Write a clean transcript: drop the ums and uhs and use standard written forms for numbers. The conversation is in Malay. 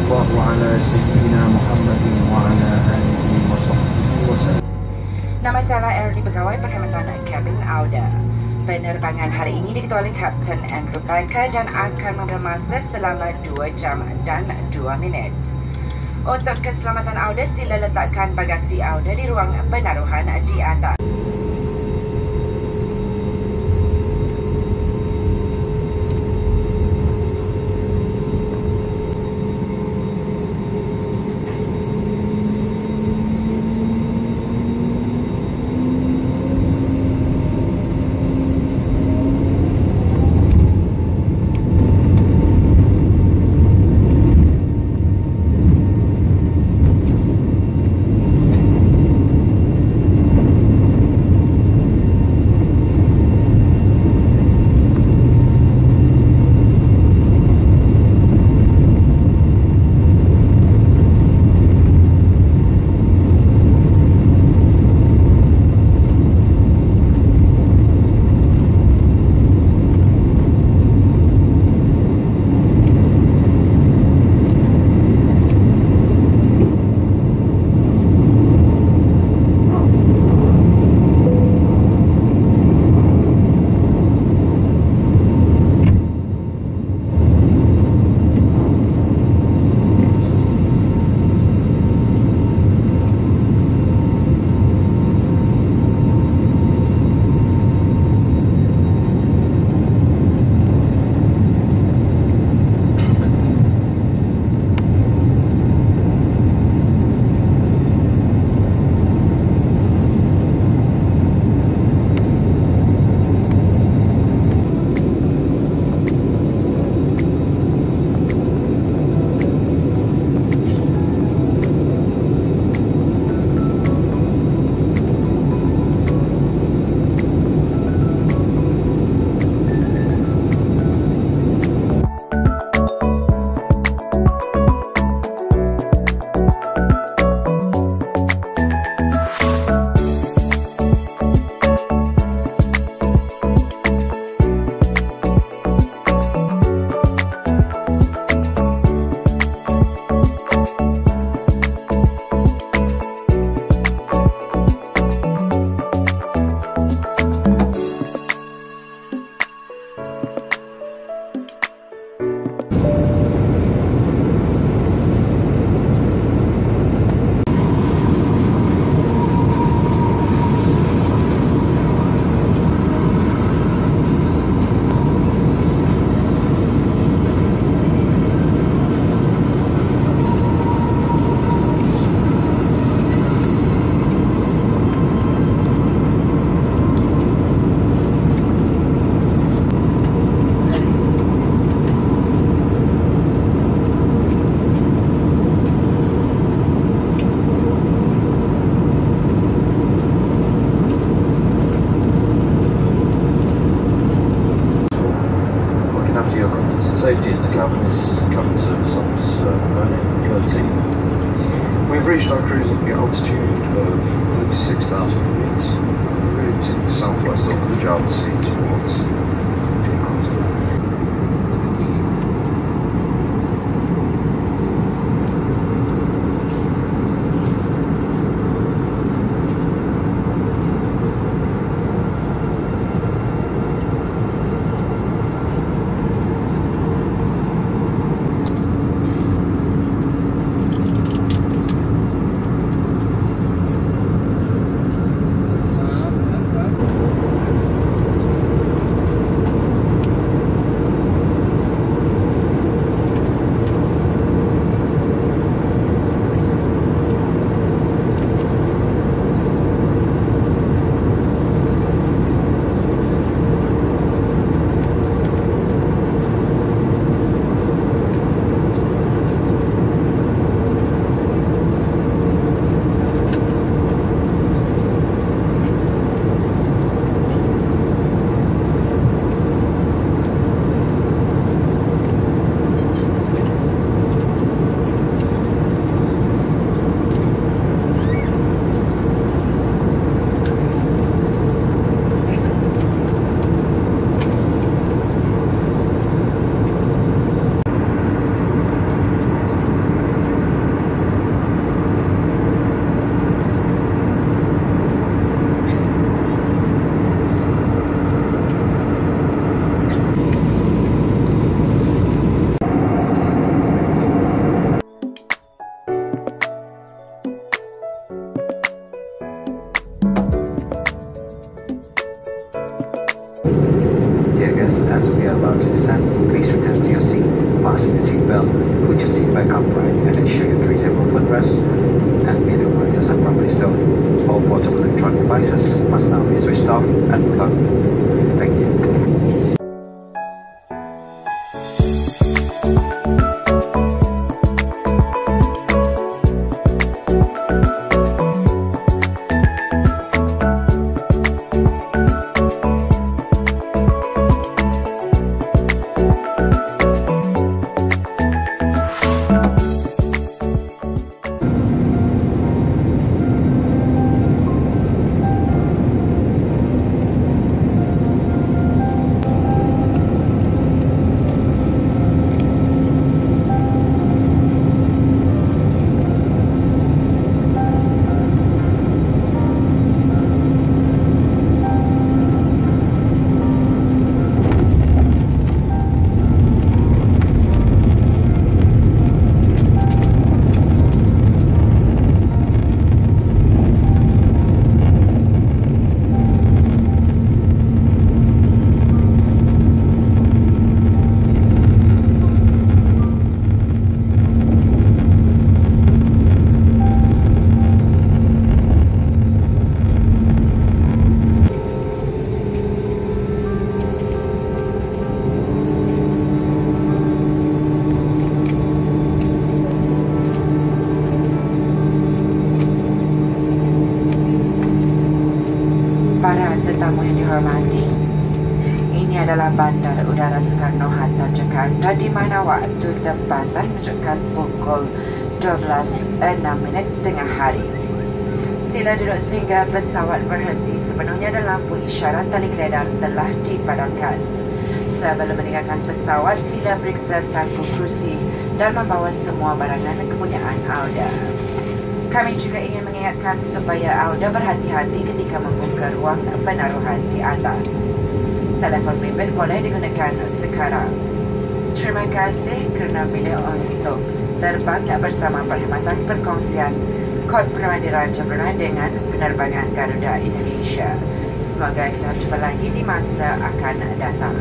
الله على سيدنا محمد وعلى آله وصحبه وسلم. Nama saya Airlines Pegawai Perkhidmatan Kabin Auda. Penerbangan hari ini diketuai oleh Kapten Andrew Baker dan akan mengambil masa selama 2 jam dan 2 minit. Untuk keselamatan Auda, sila letakkan bagasi Auda di ruang penaruhan di atas. Safety in the cabin is Cabin Service Officer Omar. We've reached our cruising altitude of 36,000 feet, routing southwest over the Java Sea towards Jakarta. descent, please return to your seat, fasten your seatbelt, put your seat back upright, and ensure your 3 zipper footrest and video monitors are properly stowed. All portable electronic devices must now be switched off and plugged. Thank you. Tetamu yang dihormati, ini adalah Bandar Udara Sorkarno Hatta Jakarta, di mana waktu tempatan menunjukkan pukul 12.06 tengah hari. Sila duduk sehingga pesawat berhenti sepenuhnya dan lampu isyarat tali keledar telah dipadamkan. Sebelum meninggalkan pesawat, sila periksa saku kerusi dan membawa semua barangan kepunyaan Auda. Kami juga ingin mengingatkan supaya Auda berhati-hati ketika membuka ruang penaruhan di atas. Telefon bimbit boleh digunakan sekarang. Terima kasih kerana pilih untuk terbang bersama perkhidmatan perkongsian kod penerbangan Diraja Brunei dengan penerbangan Garuda Indonesia. Semoga kita jumpa lagi di masa akan datang.